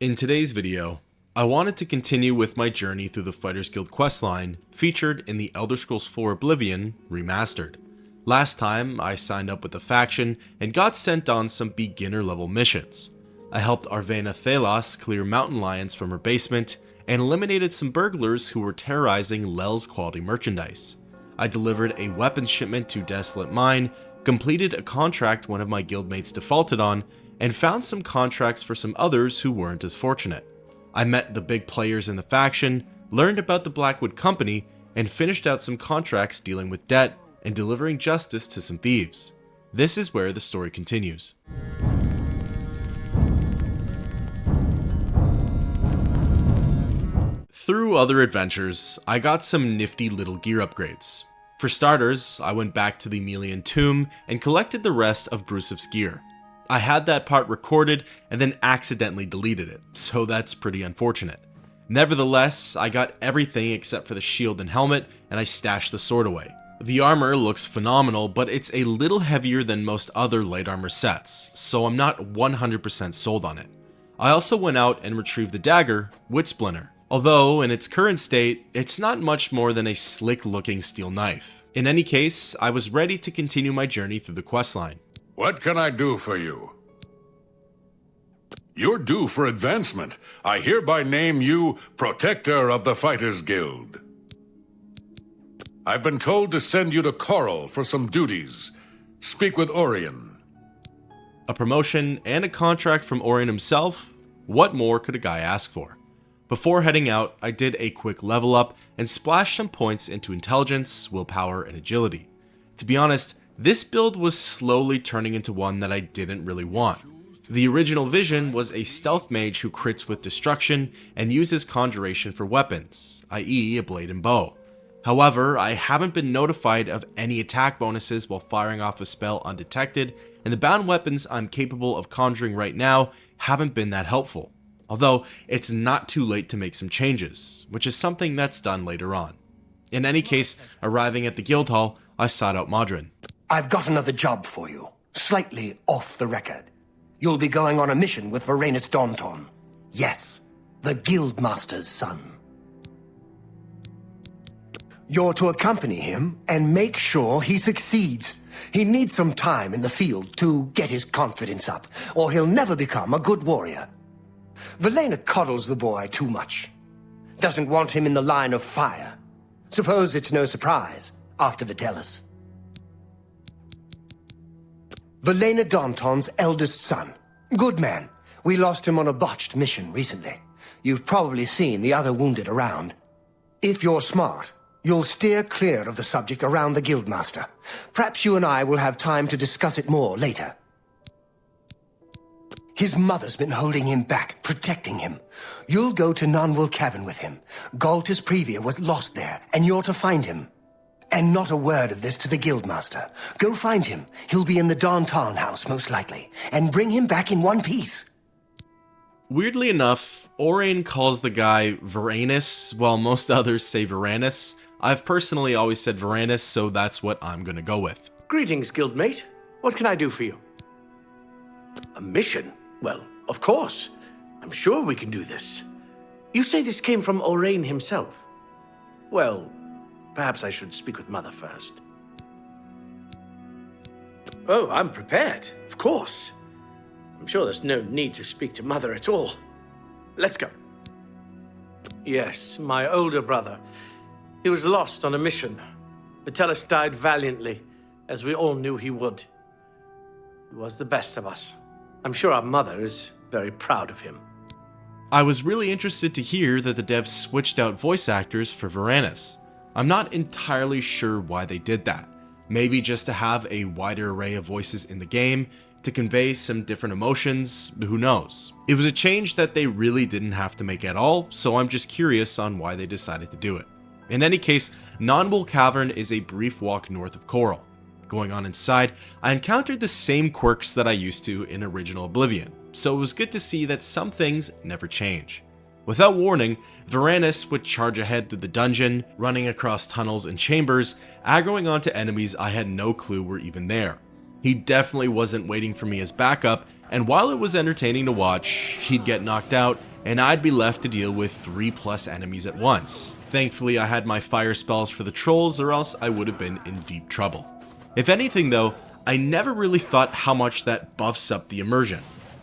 In today's video, I wanted to continue with my journey through the Fighters Guild questline featured in the Elder Scrolls 4 Oblivion Remastered. Last time, I signed up with a faction and got sent on some beginner level missions. I helped Arvena Thelos clear mountain lions from her basement and eliminated some burglars who were terrorizing Lel's quality merchandise. I delivered a weapons shipment to Desolate Mine, completed a contract one of my guildmates defaulted on, and found some contracts for some others who weren't as fortunate. I met the big players in the faction, learned about the Blackwood Company, and finished out some contracts dealing with debt and delivering justice to some thieves. This is where the story continues. Through other adventures, I got some nifty little gear upgrades. For starters, I went back to the Melian Tomb and collected the rest of Brusev's gear. I had that part recorded and then accidentally deleted it, so that's pretty unfortunate. Nevertheless, I got everything except for the shield and helmet, and I stashed the sword away. The armor looks phenomenal, but it's a little heavier than most other light armor sets, so I'm not 100% sold on it. I also went out and retrieved the dagger, Witsplinter. Although, in its current state, it's not much more than a slick-looking steel knife. In any case, I was ready to continue my journey through the questline. What can I do for you? You're due for advancement. I hereby name you Protector of the Fighters Guild. I've been told to send you to Coral for some duties. Speak with Orion. A promotion and a contract from Orion himself? What more could a guy ask for? Before heading out, I did a quick level up and splashed some points into intelligence, willpower, and agility. To be honest, this build was slowly turning into one that I didn't really want. The original vision was a stealth mage who crits with destruction and uses conjuration for weapons, i.e. a blade and bow. However, I haven't been notified of any attack bonuses while firing off a spell undetected, and the bound weapons I'm capable of conjuring right now haven't been that helpful. Although, it's not too late to make some changes, which is something that's done later on. In any case, arriving at the guild hall, I sought out Modron. I've got another job for you, slightly off the record. You'll be going on a mission with Varanus Daunton. Yes, the Guildmaster's son. You're to accompany him and make sure he succeeds. He needs some time in the field to get his confidence up, or he'll never become a good warrior. Valena coddles the boy too much. Doesn't want him in the line of fire. Suppose it's no surprise after Vitellis. Valena Daunton's eldest son. Good man. We lost him on a botched mission recently. You've probably seen the other wounded around. If you're smart, you'll steer clear of the subject around the Guildmaster. Perhaps you and I will have time to discuss it more later. His mother's been holding him back, protecting him. You'll go to Nonwell Cavern with him. Galtus Previa was lost there, and you're to find him. And not a word of this to the Guildmaster. Go find him. He'll be in the Daunton house, most likely. And bring him back in one piece. Weirdly enough, Orion calls the guy Varanus, while most others say Varanus. I've personally always said Varanus, so that's what I'm gonna go with. Greetings, guildmate. What can I do for you? A mission? Well, of course. I'm sure we can do this. You say this came from Orion himself? Well, perhaps I should speak with Mother first. Oh, I'm prepared. Of course. I'm sure there's no need to speak to Mother at all. Let's go. Yes, my older brother. He was lost on a mission. Vitellis died valiantly, as we all knew he would. He was the best of us. I'm sure our mother is very proud of him. I was really interested to hear that the devs switched out voice actors for Varanus. I'm not entirely sure why they did that. Maybe just to have a wider array of voices in the game, to convey some different emotions, who knows. It was a change that they really didn't have to make at all, so I'm just curious on why they decided to do it. In any case, Nonwell Cavern is a brief walk north of Coral. Going on inside, I encountered the same quirks that I used to in original Oblivion, so it was good to see that some things never change. Without warning, Varanus would charge ahead through the dungeon, running across tunnels and chambers, aggroing onto enemies I had no clue were even there. He definitely wasn't waiting for me as backup, and while it was entertaining to watch, he'd get knocked out and I'd be left to deal with 3+ enemies at once. Thankfully, I had my fire spells for the trolls, or else I would have been in deep trouble. If anything though, I never really thought how much that buffs up the immersion.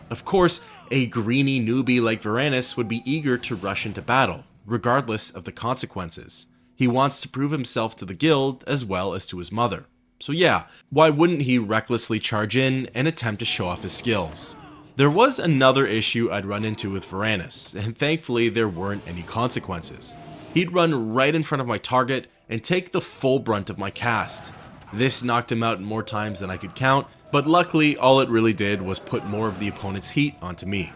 Of course, a greeny newbie like Varanus would be eager to rush into battle, regardless of the consequences. He wants to prove himself to the guild as well as to his mother. So yeah, why wouldn't he recklessly charge in and attempt to show off his skills? There was another issue I'd run into with Varanus, and thankfully there weren't any consequences. He'd run right in front of my target and take the full brunt of my cast. This knocked him out more times than I could count, but luckily all it really did was put more of the opponent's heat onto me.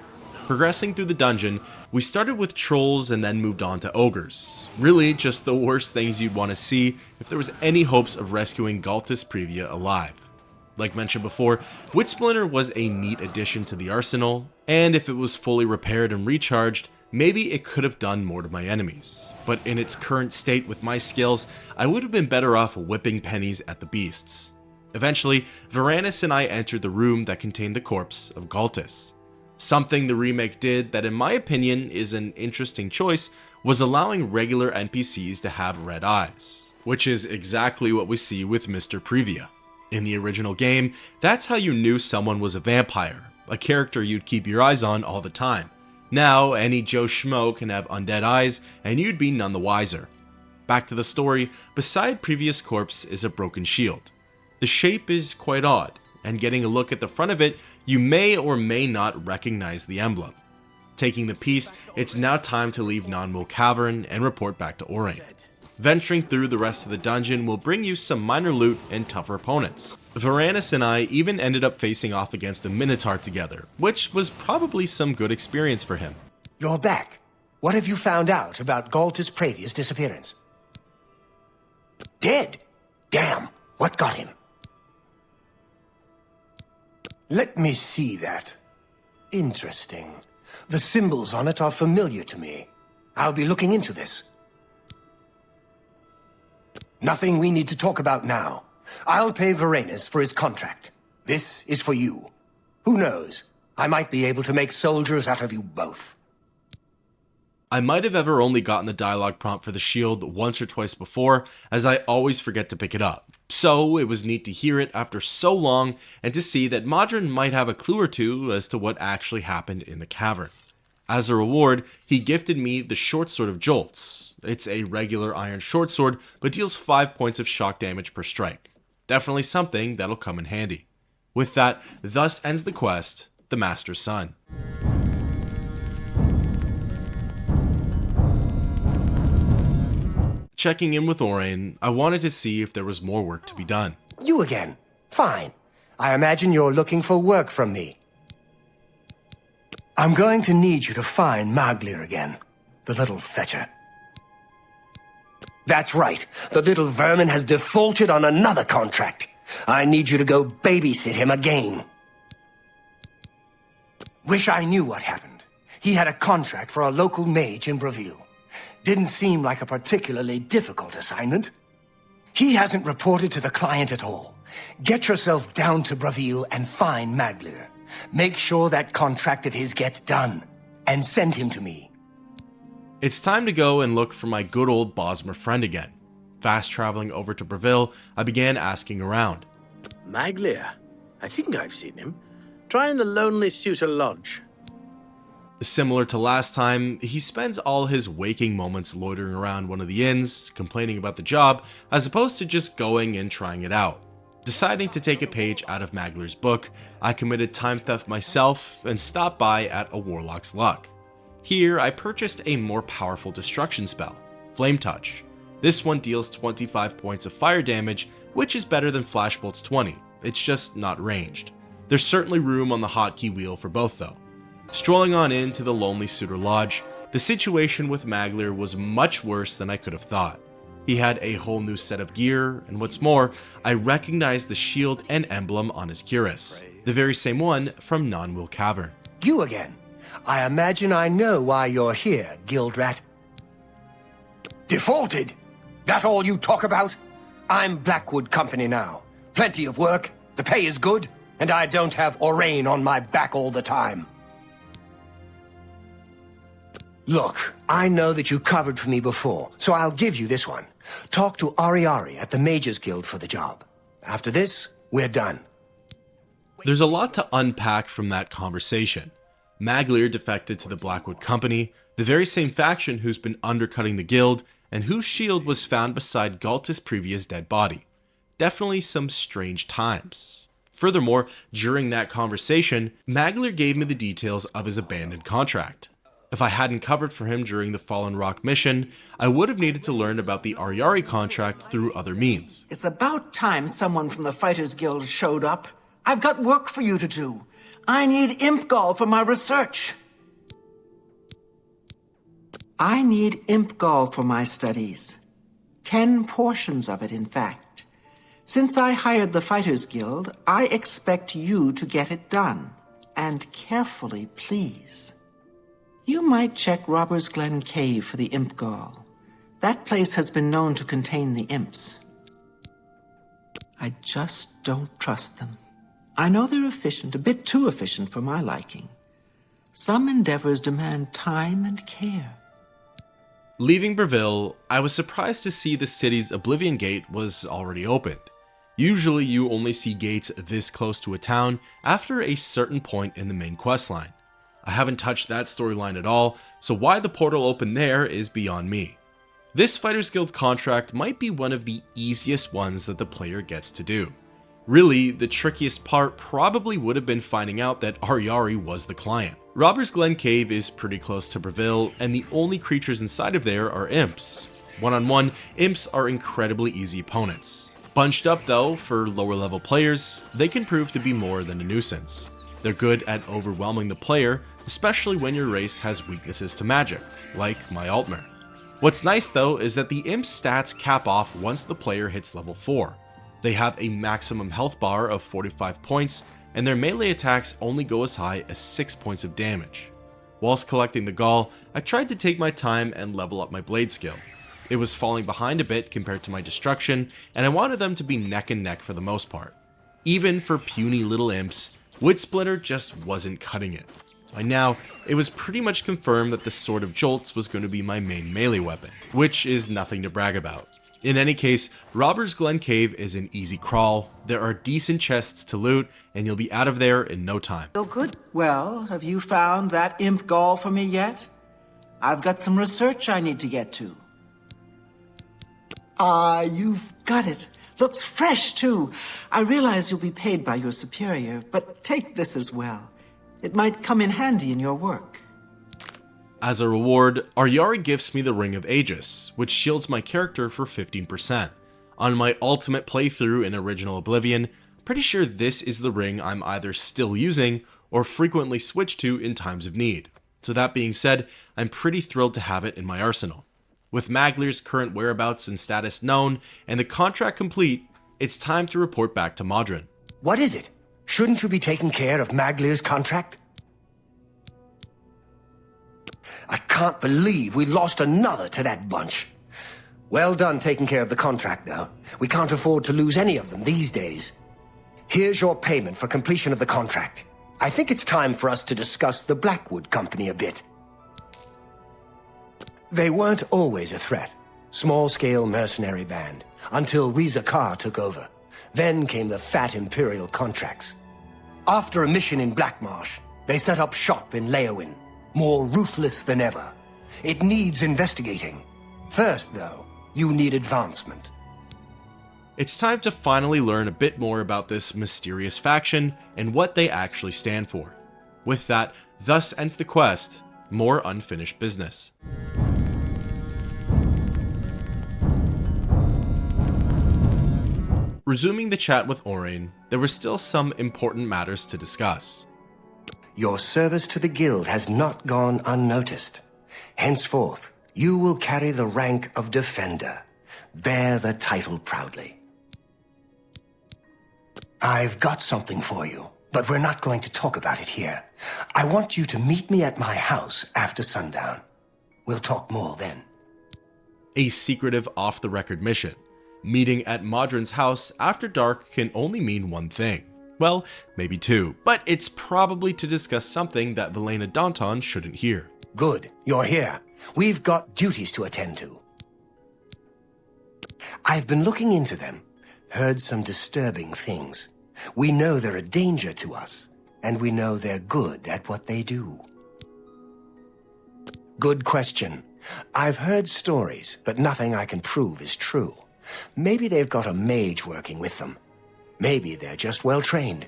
Progressing through the dungeon, we started with trolls and then moved on to ogres. Really just the worst things you'd want to see if there was any hopes of rescuing Galtus Previa alive. Like mentioned before, Witsplinter was a neat addition to the arsenal, and if it was fully repaired and recharged, maybe it could have done more to my enemies. But in its current state with my skills, I would have been better off whipping pennies at the beasts. Eventually, Varanus and I entered the room that contained the corpse of Galtus. Something the remake did that in my opinion is an interesting choice was allowing regular NPCs to have red eyes, which is exactly what we see with Mr. Previa. In the original game, that's how you knew someone was a vampire, a character you'd keep your eyes on all the time. Now, any Joe Schmo can have undead eyes, and you'd be none the wiser. Back to the story, beside Previa's corpse is a broken shield. The shape is quite odd, and getting a look at the front of it, you may or may not recognize the emblem. Taking the piece, it's now time to leave Nonwil Cavern and report back to Orain. Venturing through the rest of the dungeon will bring you some minor loot and tougher opponents. Varanus and I even ended up facing off against a Minotaur together, which was probably some good experience for him. You're back. What have you found out about Galtus Pravia's disappearance? Dead? Damn, what got him? Let me see that. Interesting. The symbols on it are familiar to me. I'll be looking into this. Nothing we need to talk about now. I'll pay Varanus for his contract. This is for you. Who knows? I might be able to make soldiers out of you both. I might have ever only gotten the dialogue prompt for the shield once or twice before, as I always forget to pick it up. So it was neat to hear it after so long and to see that Modron might have a clue or two as to what actually happened in the cavern. As a reward, he gifted me the short sword of Jolts. It's a regular iron short sword, but deals 5 points of shock damage per strike. Definitely something that'll come in handy. With that, thus ends the quest, The Master's Son. Checking in with Orain, I wanted to see if there was more work to be done. You again. Fine. I imagine you're looking for work from me. I'm going to need you to find Maglir again, the little fetcher. That's right. The little vermin has defaulted on another contract. I need you to go babysit him again. Wish I knew what happened. He had a contract for a local mage in Braville. Didn't seem like a particularly difficult assignment. He hasn't reported to the client at all. Get yourself down to Braville and find Maglir. Make sure that contract of his gets done, and send him to me. It's time to go and look for my good old Bosmer friend again. Fast traveling over to Braville, I began asking around. Maglir? I think I've seen him. Trying the Lonely Suitor Lodge. Similar to last time, he spends all his waking moments loitering around one of the inns, complaining about the job, as opposed to just going and trying it out. Deciding to take a page out of Maglir's book, I committed time theft myself and stopped by at a Warlock's Luck. Here, I purchased a more powerful destruction spell, Flame Touch. This one deals 25 points of fire damage, which is better than Flashbolt's 20, it's just not ranged. There's certainly room on the hotkey wheel for both though. Strolling on into the Lonely Suitor Lodge, the situation with Maglir was much worse than I could have thought. He had a whole new set of gear, and what's more, I recognized the shield and emblem on his cuirass, the very same one from Nonwil Cavern. You again. I imagine I know why you're here, Guildrat. Defaulted? That all you talk about? I'm Blackwood Company now. Plenty of work, the pay is good, and I don't have Orain on my back all the time. Look, I know that you covered for me before, so I'll give you this one. Talk to Ariari at the Mages Guild for the job. After this, we're done. There's a lot to unpack from that conversation. Maglir defected to the Blackwood Company, the very same faction who's been undercutting the guild, and whose shield was found beside Galtus' previous dead body. Definitely some strange times. Furthermore, during that conversation, Maglir gave me the details of his abandoned contract. If I hadn't covered for him during the Fallen Rock mission, I would have needed to learn about the Ariari contract through other means. It's about time someone from the Fighters Guild showed up. I've got work for you to do. I need imp gall for my research. I need imp gall for my studies. 10 portions of it, in fact. Since I hired the Fighters Guild, I expect you to get it done. And carefully, please. You might check Robbers Glen Cave for the imp gall. That place has been known to contain the imps. I just don't trust them. I know they're efficient, a bit too efficient for my liking. Some endeavors demand time and care. Leaving Breville, I was surprised to see the city's Oblivion Gate was already opened. Usually you only see gates this close to a town after a certain point in the main questline. I haven't touched that storyline at all, so why the portal opened there is beyond me. This Fighters Guild contract might be one of the easiest ones that the player gets to do. Really, the trickiest part probably would have been finding out that Ariari was the client. Robbers Glen Cave is pretty close to Breville, and the only creatures inside of there are imps. One-on-one, imps are incredibly easy opponents. Bunched up though, for lower level players, they can prove to be more than a nuisance. They're good at overwhelming the player, especially when your race has weaknesses to magic, like my Altmer. What's nice though is that the imp stats cap off once the player hits level 4. They have a maximum health bar of 45 points, and their melee attacks only go as high as 6 points of damage. Whilst collecting the gall, I tried to take my time and level up my blade skill. It was falling behind a bit compared to my destruction, and I wanted them to be neck and neck for the most part. Even for puny little imps, Wood Splitter just wasn't cutting it. By now, it was pretty much confirmed that the Sword of Jolts was going to be my main melee weapon, which is nothing to brag about. In any case, Robbers Glen Cave is an easy crawl, there are decent chests to loot, and you'll be out of there in no time. Oh, good. Well, have you found that imp gall for me yet? I've got some research I need to get to. You've got it. Looks fresh, too. I realize you'll be paid by your superior, but take this as well. It might come in handy in your work. As a reward, Ariari gifts me the Ring of Aegis, which shields my character for 15%. On my ultimate playthrough in original Oblivion, pretty sure this is the ring I'm either still using or frequently switch to in times of need. So that being said, I'm pretty thrilled to have it in my arsenal. With Maglir's current whereabouts and status known, and the contract complete, it's time to report back to Modron. What is it? Shouldn't you be taking care of Maglir's contract? I can't believe we lost another to that bunch. Well done taking care of the contract, though. We can't afford to lose any of them these days. Here's your payment for completion of the contract. I think it's time for us to discuss the Blackwood Company a bit. They weren't always a threat. Small-scale mercenary band, until Riza Kar took over. Then came the fat Imperial contracts. After a mission in Blackmarsh, they set up shop in Leowin, more ruthless than ever. It needs investigating. First, though, you need advancement. It's time to finally learn a bit more about this mysterious faction and what they actually stand for. With that, thus ends the quest. More unfinished business. Resuming the chat with Orain, there were still some important matters to discuss. Your service to the guild has not gone unnoticed. Henceforth, you will carry the rank of Defender. Bear the title proudly. I've got something for you, but we're not going to talk about it here. I want you to meet me at my house after sundown. We'll talk more then. A secretive off-the-record mission. Meeting at Modron's house after dark can only mean one thing. Well, maybe two, but it's probably to discuss something that Velena Danton shouldn't hear. Good, you're here. We've got duties to attend to. I've been looking into them, heard some disturbing things. We know they're a danger to us, and we know they're good at what they do. Good question. I've heard stories, but nothing I can prove is true. Maybe they've got a mage working with them. Maybe they're just well trained.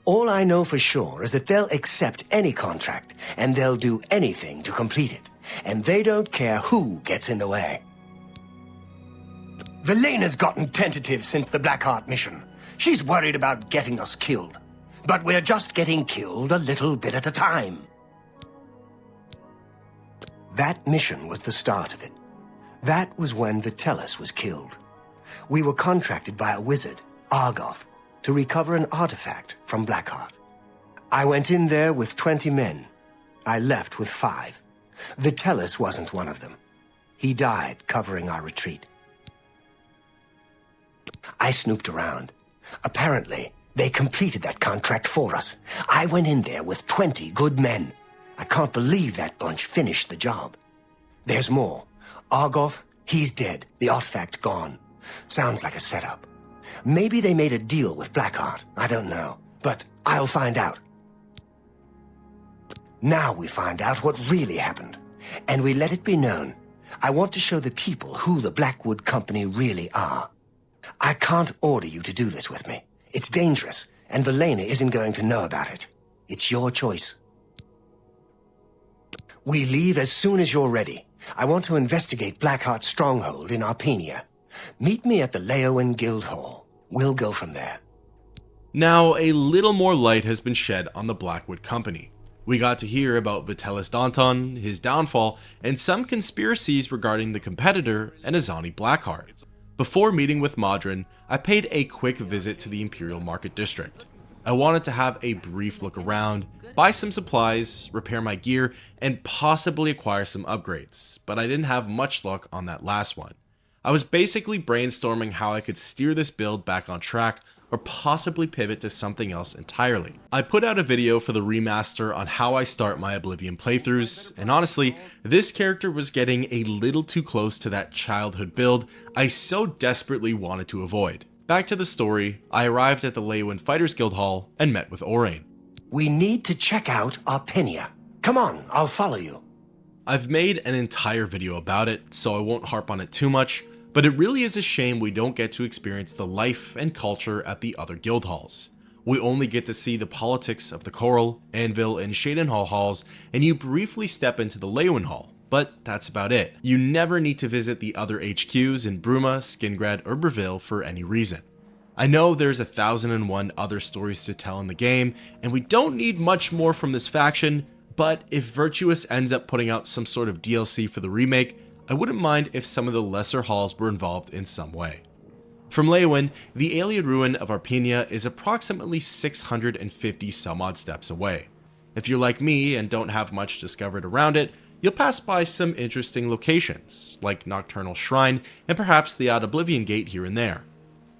All I know for sure is that they'll accept any contract, and they'll do anything to complete it. And they don't care who gets in the way. Velena's gotten tentative since the Blackheart mission. She's worried about getting us killed. But we're just getting killed a little bit at a time. That mission was the start of it. That was when Vitelis was killed. We were contracted by a wizard, Argoth, to recover an artifact from Blackheart. I went in there with 20 men. I left with 5. Vitelis wasn't one of them. He died covering our retreat. I snooped around. Apparently, they completed that contract for us. I went in there with 20 good men. I can't believe that bunch finished the job. There's more. Argoth, he's dead. The artifact gone. Sounds like a setup. Maybe they made a deal with Blackheart. I don't know. But I'll find out. Now we find out what really happened. And we let it be known. I want to show the people who the Blackwood Company really are. I can't order you to do this with me. It's dangerous, and Velena isn't going to know about it. It's your choice. We leave as soon as you're ready. I want to investigate Blackheart's stronghold in Arpenia. Meet me at the Leowen Guild Hall. We'll go from there. Now, a little more light has been shed on the Blackwood Company. We got to hear about Vitelis Danton, his downfall, and some conspiracies regarding the competitor and Azani Blackheart. Before meeting with Modron, I paid a quick visit to the Imperial Market District. I wanted to have a brief look around, buy some supplies, repair my gear, and possibly acquire some upgrades, but I didn't have much luck on that last one. I was basically brainstorming how I could steer this build back on track or possibly pivot to something else entirely. I put out a video for the remaster on how I start my Oblivion playthroughs, and honestly, this character was getting a little too close to that childhood build I so desperately wanted to avoid. Back to the story, I arrived at the Leowen Fighters Guild Hall and met with Orain. We need to check out Arpenia. Come on, I'll follow you. I've made an entire video about it, so I won't harp on it too much, but it really is a shame we don't get to experience the life and culture at the other guild halls. We only get to see the politics of the Coral, Anvil, and Shadenhall halls, and you briefly step into the Leowen Hall, but that's about it. You never need to visit the other HQs in Bruma, Skingrad, or Breville for any reason. I know there's 1001 other stories to tell in the game, and we don't need much more from this faction, but if Virtuous ends up putting out some sort of DLC for the remake, I wouldn't mind if some of the lesser halls were involved in some way. From Leowen, the alien ruin of Arpenia is approximately 650 some odd steps away. If you're like me and don't have much discovered around it, you'll pass by some interesting locations, like Nocturnal Shrine and perhaps the odd Oblivion Gate here and there.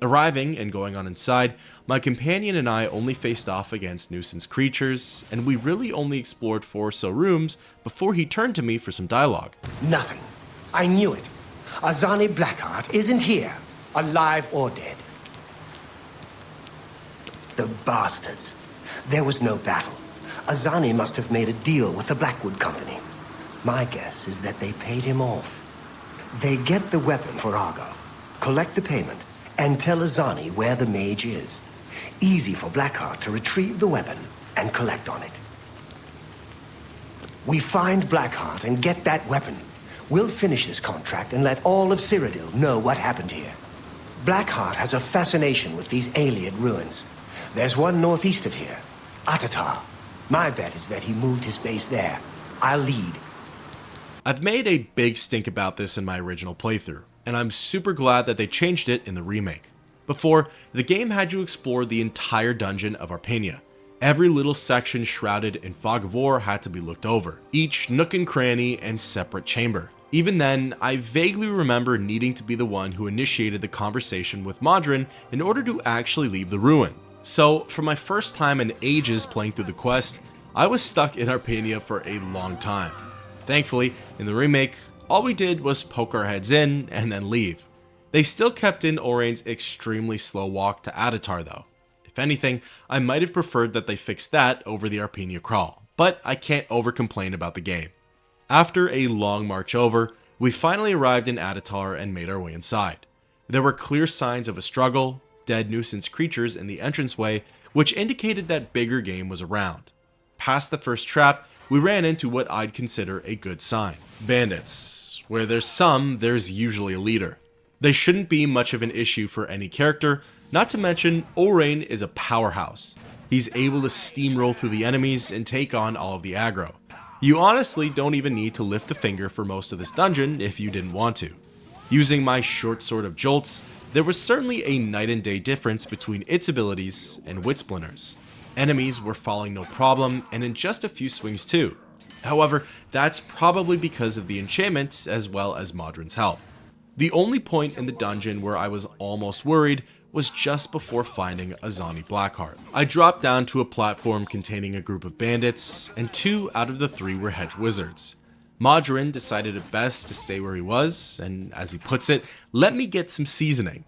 Arriving and going on inside, my companion and I only faced off against nuisance creatures, and we really only explored 4 or so rooms before he turned to me for some dialogue. Nothing. I knew it. Azani Blackheart isn't here, alive or dead. The bastards. There was no battle. Azani must have made a deal with the Blackwood Company. My guess is that they paid him off. They get the weapon for Argoth, collect the payment, and tell Azani where the mage is. Easy for Blackheart to retrieve the weapon and collect on it. We find Blackheart and get that weapon. We'll finish this contract and let all of Cyrodiil know what happened here. Blackheart has a fascination with these alien ruins. There's one northeast of here, Atatar. My bet is that he moved his base there. I'll lead. I've made a big stink about this in my original playthrough, and I'm super glad that they changed it in the remake. Before, the game had you explore the entire dungeon of Arpenia. Every little section shrouded in fog of war had to be looked over, each nook and cranny and separate chamber. Even then, I vaguely remember needing to be the one who initiated the conversation with Modron in order to actually leave the ruin. So, for my first time in ages playing through the quest, I was stuck in Arpenia for a long time. Thankfully, in the remake, all we did was poke our heads in and then leave. They still kept in Oraine's extremely slow walk to Adatar though. If anything, I might have preferred that they fixed that over the Arpenia crawl, but I can't over complain about the game. After a long march over, we finally arrived in Adatar and made our way inside. There were clear signs of a struggle, dead nuisance creatures in the entranceway, which indicated that bigger game was around. Past the first trap, we ran into what I'd consider a good sign. Bandits. Where there's some, there's usually a leader. They shouldn't be much of an issue for any character, not to mention Oraine is a powerhouse. He's able to steamroll through the enemies and take on all of the aggro. You honestly don't even need to lift a finger for most of this dungeon if you didn't want to. Using my short sword of jolts, there was certainly a night and day difference between its abilities and Witsplinter's. Enemies were falling no problem, and in just a few swings too. However, that's probably because of the enchantment as well as Modron's health. The only point in the dungeon where I was almost worried was just before finding Azani Blackheart. I dropped down to a platform containing a group of bandits, and 2 out of the 3 were hedge wizards. Modron decided it best to stay where he was, and as he puts it, let me get some seasoning.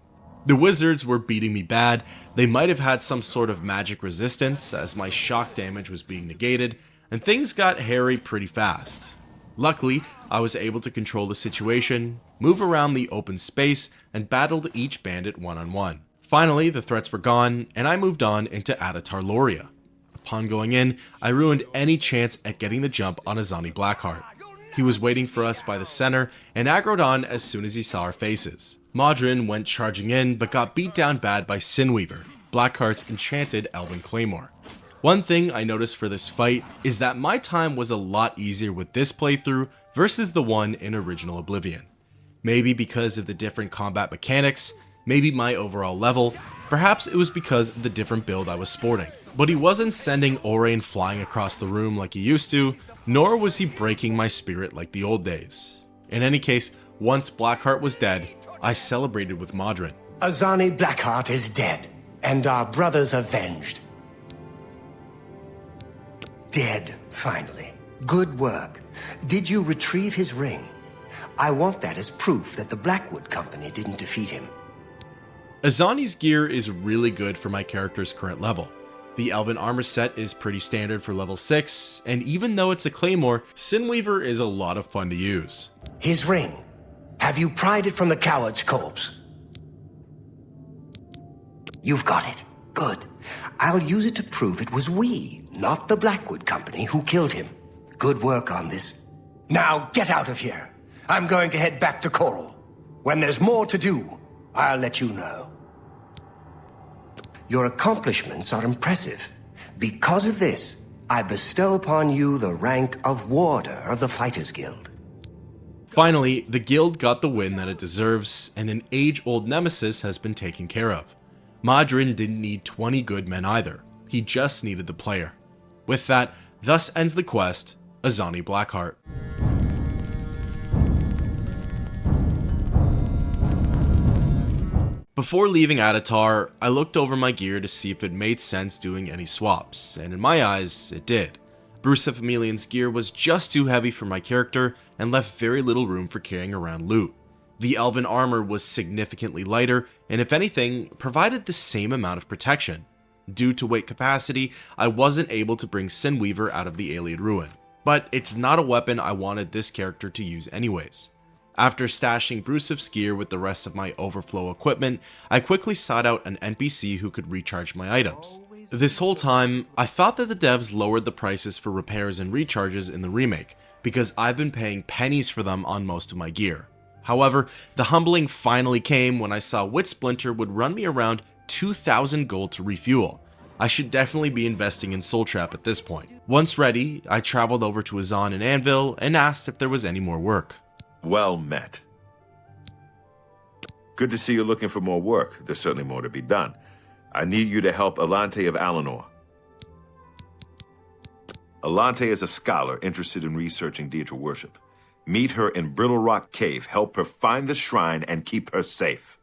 The wizards were beating me bad. They might have had some sort of magic resistance as my shock damage was being negated, and things got hairy pretty fast. Luckily, I was able to control the situation, move around the open space, and battled each bandit one-on-one. Finally, the threats were gone, and I moved on into Adatar Loria. Upon going in, I ruined any chance at getting the jump on Azani Blackheart. He was waiting for us by the center and aggroed on as soon as he saw our faces. Modron went charging in but got beat down bad by Sinweaver, Blackheart's enchanted elven claymore. One thing I noticed for this fight is that my time was a lot easier with this playthrough versus the one in original Oblivion. Maybe because of the different combat mechanics, maybe my overall level, perhaps it was because of the different build I was sporting. But he wasn't sending Oraine flying across the room like he used to, nor was he breaking my spirit like the old days. In any case, once Blackheart was dead, I celebrated with Modron. Azani Blackheart is dead, and our brothers avenged. Dead, finally. Good work. Did you retrieve his ring? I want that as proof that the Blackwood Company didn't defeat him. Azani's gear is really good for my character's current level. The elven armor set is pretty standard for level 6, and even though it's a claymore, Sinweaver is a lot of fun to use. His ring. Have you pried it from the coward's corpse? You've got it. Good. I'll use it to prove it was we, not the Blackwood Company, who killed him. Good work on this. Now get out of here. I'm going to head back to Coral. When there's more to do, I'll let you know. Your accomplishments are impressive. Because of this, I bestow upon you the rank of Warder of the Fighters Guild. Finally, the guild got the win that it deserves, and an age-old nemesis has been taken care of. Modron didn't need 20 good men either. He just needed the player. With that, thus ends the quest, Azani Blackheart. Before leaving Adatar, I looked over my gear to see if it made sense doing any swaps, and in my eyes, it did. Bruce Ephemelion's gear was just too heavy for my character and left very little room for carrying around loot. The elven armor was significantly lighter, and if anything, provided the same amount of protection. Due to weight capacity, I wasn't able to bring Sinweaver out of the Alien Ruin, but it's not a weapon I wanted this character to use anyways. After stashing Brusev's gear with the rest of my overflow equipment, I quickly sought out an NPC who could recharge my items. This whole time, I thought that the devs lowered the prices for repairs and recharges in the remake, because I've been paying pennies for them on most of my gear. However, the humbling finally came when I saw Witsplinter would run me around 2,000 gold to refuel. I should definitely be investing in Soul Trap at this point. Once ready, I traveled over to Azan and Anvil and asked if there was any more work. Well met. Good to see you're looking for more work. There's certainly more to be done. I need you to help Alante of Alinor. Alante is a scholar interested in researching Deidre worship. Meet her in Brittle Rock Cave, help her find the shrine, and keep her safe.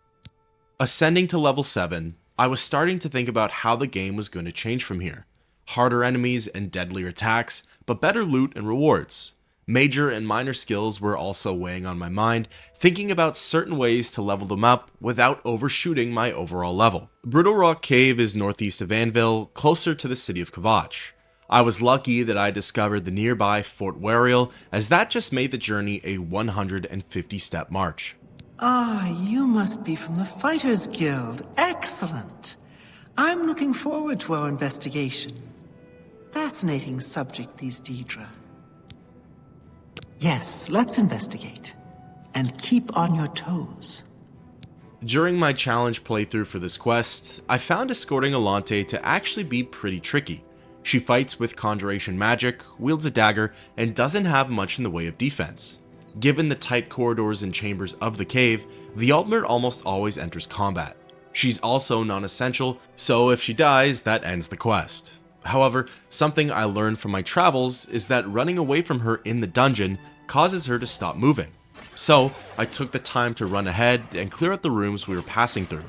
Ascending to level 7, I was starting to think about how the game was going to change from here. Harder enemies and deadlier attacks, but better loot and rewards. Major and minor skills were also weighing on my mind, thinking about certain ways to level them up without overshooting my overall level. Brittle Rock Cave is northeast of Anvil, closer to the city of Kvatch. I was lucky that I discovered the nearby Fort Wariel, as that just made the journey a 150-step march. Ah, you must be from the Fighters Guild. Excellent. I'm looking forward to our investigation. Fascinating subject, these Daedra. Yes, let's investigate. And keep on your toes. During my challenge playthrough for this quest, I found escorting Alante to actually be pretty tricky. She fights with conjuration magic, wields a dagger, and doesn't have much in the way of defense. Given the tight corridors and chambers of the cave, the Altmer almost always enters combat. She's also non-essential, so if she dies, that ends the quest. However, something I learned from my travels is that running away from her in the dungeon causes her to stop moving. So, I took the time to run ahead and clear out the rooms we were passing through.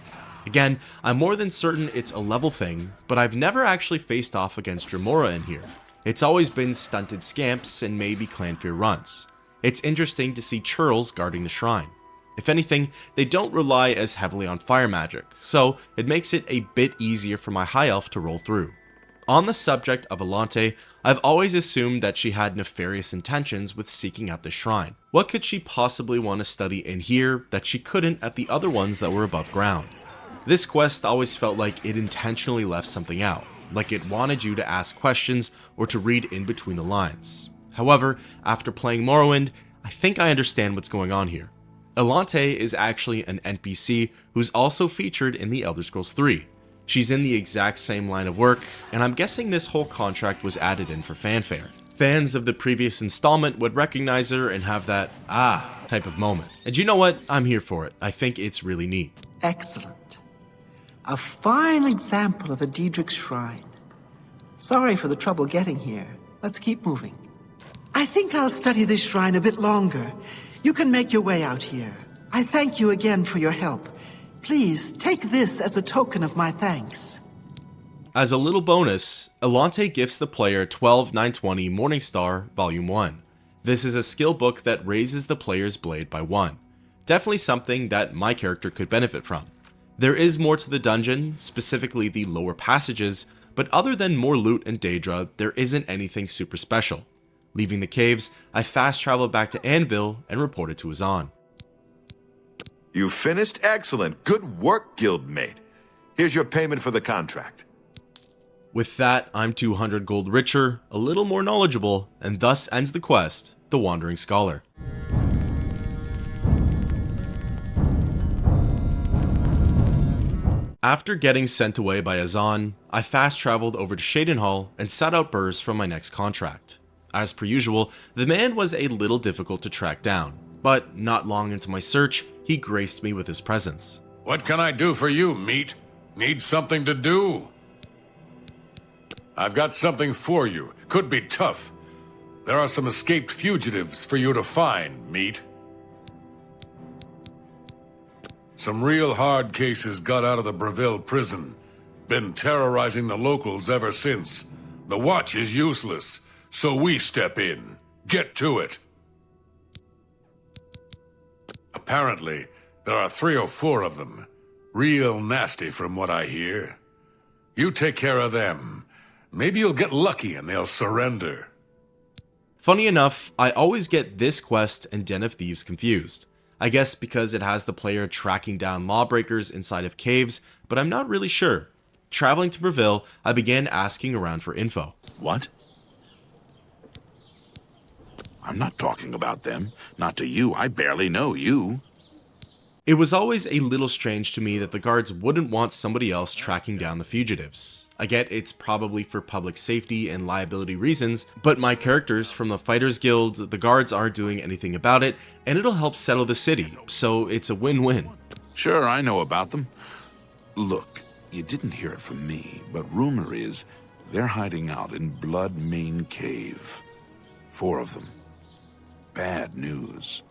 Again, I'm more than certain it's a level thing, but I've never actually faced off against Dremora in here. It's always been stunted scamps and maybe Clanfear runts. It's interesting to see churls guarding the shrine. If anything, they don't rely as heavily on fire magic, so it makes it a bit easier for my high elf to roll through. On the subject of Alante, I've always assumed that she had nefarious intentions with seeking out the shrine. What could she possibly want to study in here that she couldn't at the other ones that were above ground? This quest always felt like it intentionally left something out, like it wanted you to ask questions or to read in between the lines. However, after playing Morrowind, I think I understand what's going on here. Alante is actually an NPC who's also featured in the Elder Scrolls 3. She's in the exact same line of work, and I'm guessing this whole contract was added in for fanfare. Fans of the previous installment would recognize her and have that, type of moment. And you know what? I'm here for it. I think it's really neat. Excellent. A fine example of a Daedric shrine. Sorry for the trouble getting here. Let's keep moving. I think I'll study this shrine a bit longer. You can make your way out here. I thank you again for your help. Please take this as a token of my thanks. As a little bonus, Alante gifts the player 12920 Morningstar Volume 1. This is a skill book that raises the player's blade by 1. Definitely something that my character could benefit from. There is more to the dungeon, specifically the lower passages, but other than more loot and Daedra, there isn't anything super special. Leaving the caves, I fast traveled back to Anvil and reported to Azan. You finished? Excellent. Good work, guildmate. Here's your payment for the contract. With that, I'm 200 gold richer, a little more knowledgeable, and thus ends the quest, The Wandering Scholar. After getting sent away by Azan, I fast traveled over to Shadenhall and set out burrs from my next contract. As per usual, the man was a little difficult to track down, but not long into my search, he graced me with his presence. What can I do for you, meat? Need something to do? I've got something for you. Could be tough. There are some escaped fugitives for you to find, meat. Some real hard cases got out of the Breville prison. Been terrorizing the locals ever since. The watch is useless, so we step in. Get to it. Apparently, there are 3 or 4 of them. Real nasty from what I hear. You take care of them. Maybe you'll get lucky and they'll surrender. Funny enough, I always get this quest and Den of Thieves confused. I guess because it has the player tracking down lawbreakers inside of caves, but I'm not really sure. Traveling to Breville, I began asking around for info. What? I'm not talking about them. Not to you. I barely know you. It was always a little strange to me that the guards wouldn't want somebody else tracking down the fugitives. I get it's probably for public safety and liability reasons, but my characters from the Fighters Guild, the guards aren't doing anything about it, and it'll help settle the city, so it's a win-win. Sure, I know about them. Look, you didn't hear it from me, but rumor is they're hiding out in Blood Mane Cave. 4 of them. Bad news.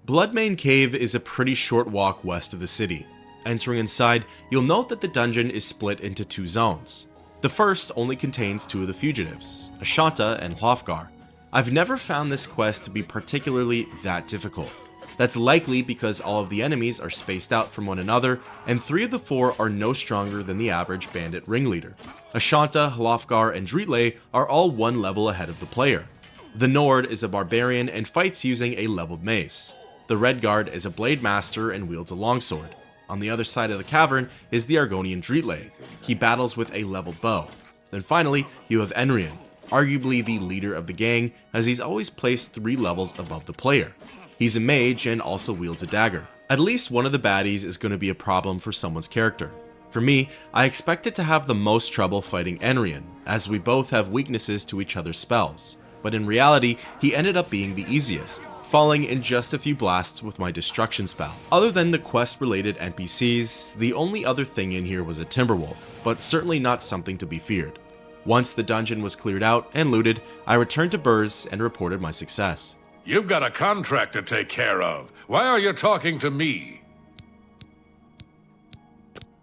Bloodmane Cave is a pretty short walk west of the city. Entering inside, you'll note that the dungeon is split into 2 zones. The first only contains 2 of the fugitives, Ashanta and Hlofgar. I've never found this quest to be particularly that difficult. That's likely because all of the enemies are spaced out from one another, and 3 of the 4 are no stronger than the average bandit ringleader. Ashanta, Hlofgar, and Dritle are all 1 level ahead of the player. The Nord is a barbarian and fights using a leveled mace. The Redguard is a blade master and wields a longsword. On the other side of the cavern is the Argonian Dritle. He battles with a leveled bow. Then finally, you have Enrian, arguably the leader of the gang, as he's always placed 3 levels above the player. He's a mage and also wields a dagger. At least one of the baddies is going to be a problem for someone's character. For me, I expected to have the most trouble fighting Enrian, as we both have weaknesses to each other's spells. But in reality, he ended up being the easiest, falling in just a few blasts with my destruction spell. Other than the quest-related NPCs, the only other thing in here was a Timberwolf, but certainly not something to be feared. Once the dungeon was cleared out and looted, I returned to Burz and reported my success. You've got a contract to take care of. Why are you talking to me?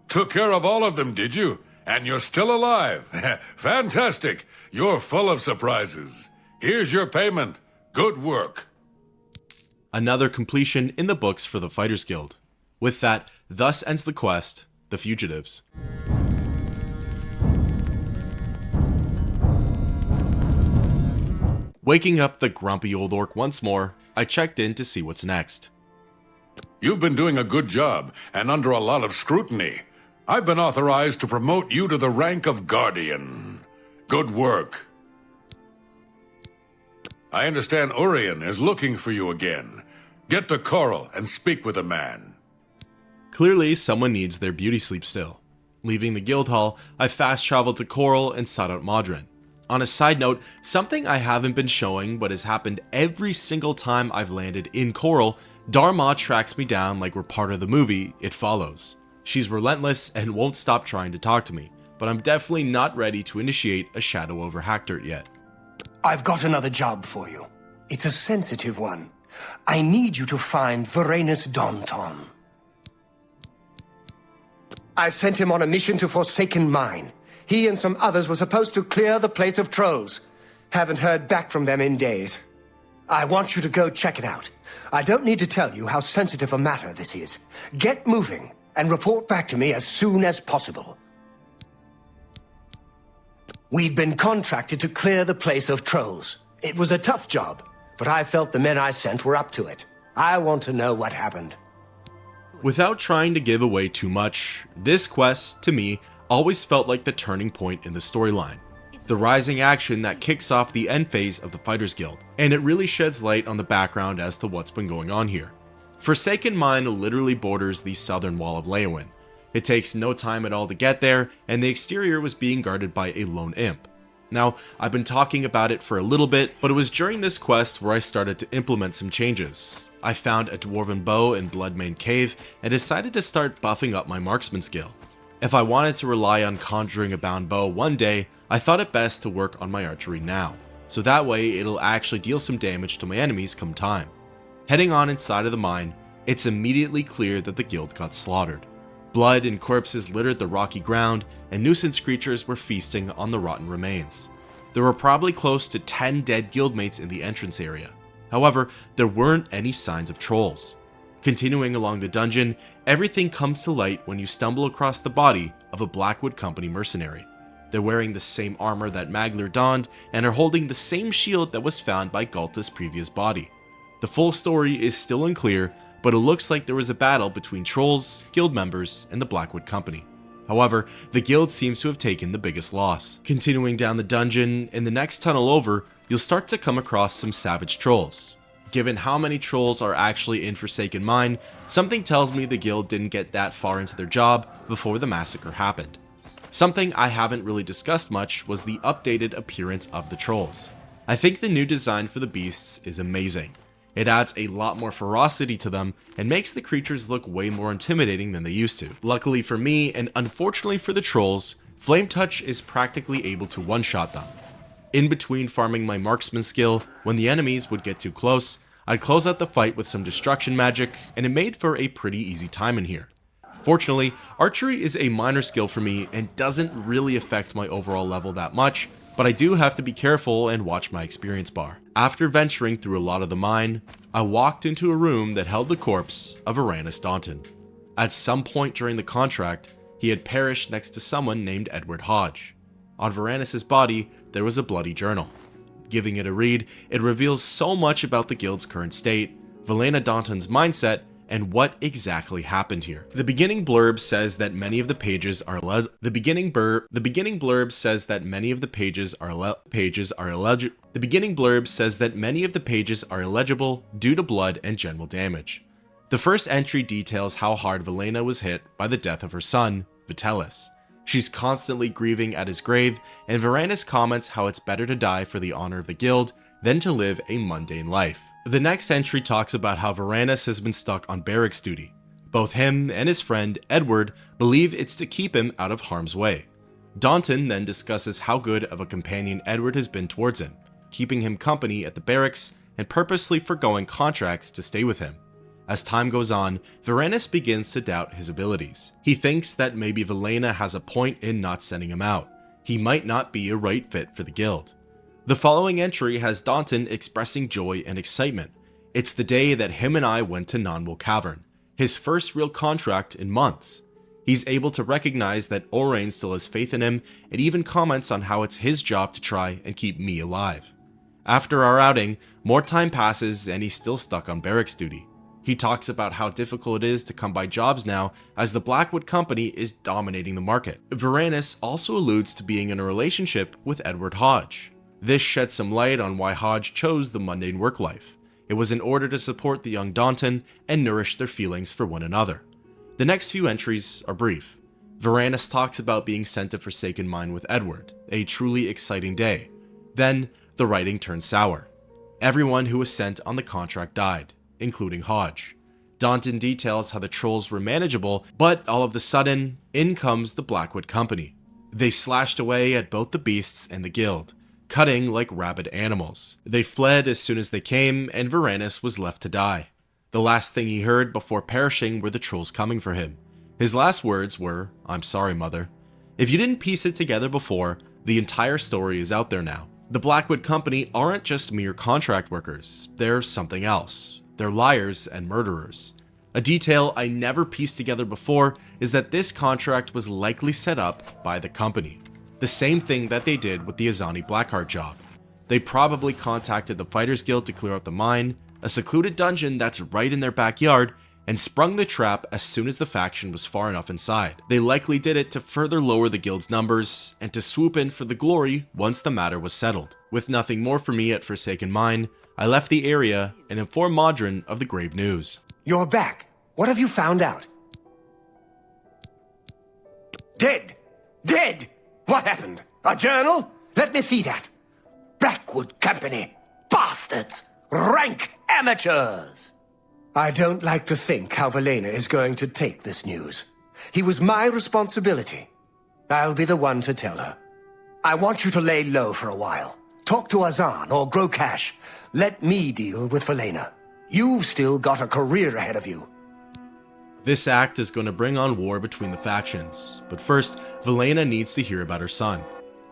Took care of all of them, did you? And you're still alive. Fantastic. You're full of surprises. Here's your payment. Good work. Another completion in the books for the Fighters Guild. With that, thus ends the quest, The Fugitives. Waking up the grumpy old orc once more, I checked in to see what's next. You've been doing a good job, and under a lot of scrutiny. I've been authorized to promote you to the rank of Guardian. Good work. I understand Urien is looking for you again. Get to Coral and speak with the man. Clearly, someone needs their beauty sleep still. Leaving the guild hall, I fast traveled to Coral and sought out Modron. On a side note, something I haven't been showing but has happened every single time I've landed in Coral, Dharma tracks me down like we're part of the movie It Follows. She's relentless and won't stop trying to talk to me, but I'm definitely not ready to initiate a shadow over Hackdirt yet. I've got another job for you. It's a sensitive one. I need you to find Varanus Daunton. I sent him on a mission to Forsaken Mine. He and some others were supposed to clear the place of trolls. Haven't heard back from them in days. I want you to go check it out. I don't need to tell you how sensitive a matter this is. Get moving and report back to me as soon as possible. We'd been contracted to clear the place of trolls. It was a tough job, but I felt the men I sent were up to it. I want to know what happened. Without trying to give away too much, this quest, to me, always felt like the turning point in the storyline. The rising action that kicks off the end phase of the Fighters Guild, and it really sheds light on the background as to what's been going on here. Forsaken Mine literally borders the southern wall of Leyawiin. It takes no time at all to get there, and the exterior was being guarded by a lone imp. Now, I've been talking about it for a little bit, but it was during this quest where I started to implement some changes. I found a dwarven bow in Bloodmane Cave and decided to start buffing up my marksman skill. If I wanted to rely on conjuring a bound bow one day, I thought it best to work on my archery now, so that way it'll actually deal some damage to my enemies come time. Heading on inside of the mine, it's immediately clear that the guild got slaughtered. Blood and corpses littered the rocky ground, and nuisance creatures were feasting on the rotten remains. There were probably close to 10 dead guildmates in the entrance area. However, there weren't any signs of trolls. Continuing along the dungeon, everything comes to light when you stumble across the body of a Blackwood Company mercenary. They're wearing the same armor that Magler donned and are holding the same shield that was found by Galta's previous body. The full story is still unclear, but it looks like there was a battle between trolls, guild members, and the Blackwood Company. However, the guild seems to have taken the biggest loss. Continuing down the dungeon, in the next tunnel over, you'll start to come across some savage trolls. Given how many trolls are actually in Forsaken Mine, something tells me the guild didn't get that far into their job before the massacre happened. Something I haven't really discussed much was the updated appearance of the trolls. I think the new design for the beasts is amazing. It adds a lot more ferocity to them and makes the creatures look way more intimidating than they used to. Luckily for me, and unfortunately for the trolls, Flame Touch is practically able to one-shot them. In between farming my marksman skill, when the enemies would get too close, I'd close out the fight with some destruction magic, and it made for a pretty easy time in here. Fortunately, archery is a minor skill for me and doesn't really affect my overall level that much, but I do have to be careful and watch my experience bar. After venturing through a lot of the mine, I walked into a room that held the corpse of Uranus Daunton. At some point during the contract, he had perished next to someone named Edward Hodge. On Varanus' body, there was a bloody journal. Giving it a read, it reveals so much about the guild's current state, Velena Daunton's mindset, and what exactly happened here. The beginning blurb says that many of the pages are illegible due to blood and general damage. The first entry details how hard Velena was hit by the death of her son, Vitalis. She's constantly grieving at his grave, and Varanus comments how it's better to die for the honor of the guild than to live a mundane life. The next entry talks about how Varanus has been stuck on barracks duty. Both him and his friend, Edward, believe it's to keep him out of harm's way. Daunton then discusses how good of a companion Edward has been towards him, keeping him company at the barracks and purposely forgoing contracts to stay with him. As time goes on, Varanus begins to doubt his abilities. He thinks that maybe Velena has a point in not sending him out. He might not be a right fit for the guild. The following entry has Daunton expressing joy and excitement. It's the day that him and I went to Nonwell Cavern, his first real contract in months. He's able to recognize that Orain still has faith in him and even comments on how it's his job to try and keep me alive. After our outing, more time passes and he's still stuck on barracks duty. He talks about how difficult it is to come by jobs now as the Blackwood Company is dominating the market. Varanus also alludes to being in a relationship with Edward Hodge. This sheds some light on why Hodge chose the mundane work life. It was in order to support the young Daunton and nourish their feelings for one another. The next few entries are brief. Varanus talks about being sent to Forsaken Mine with Edward, a truly exciting day. Then, the writing turns sour. Everyone who was sent on the contract died, including Hodge. Daunton details how the trolls were manageable, but all of a sudden, in comes the Blackwood Company. They slashed away at both the beasts and the guild, cutting like rabid animals. They fled as soon as they came, and Varanus was left to die. The last thing he heard before perishing were the trolls coming for him. His last words were, "I'm sorry, mother." If you didn't piece it together before, the entire story is out there now. The Blackwood Company aren't just mere contract workers, they're something else. They're liars and murderers. A detail I never pieced together before is that this contract was likely set up by the company. The same thing that they did with the Azani Blackheart job. They probably contacted the Fighters Guild to clear out the mine, a secluded dungeon that's right in their backyard, and sprung the trap as soon as the faction was far enough inside. They likely did it to further lower the guild's numbers, and to swoop in for the glory once the matter was settled. With nothing more for me at Forsaken Mine, I left the area and informed Modron of the grave news. You're back. What have you found out? Dead! Dead! What happened? A journal? Let me see that. Blackwood Company. Bastards! Rank amateurs! I don't like to think how Velena is going to take this news. He was my responsibility. I'll be the one to tell her. I want you to lay low for a while. Talk to Azan or grow cash. Let me deal with Velena. You've still got a career ahead of you. This act is going to bring on war between the factions, but first, Velena needs to hear about her son.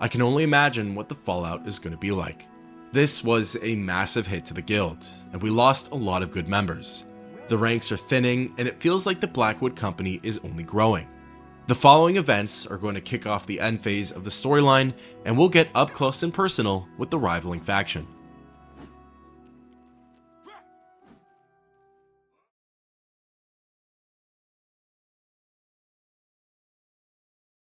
I can only imagine what the fallout is going to be like. This was a massive hit to the guild, and we lost a lot of good members. The ranks are thinning, and it feels like the Blackwood Company is only growing. The following events are going to kick off the end phase of the storyline, and we'll get up close and personal with the rivaling faction.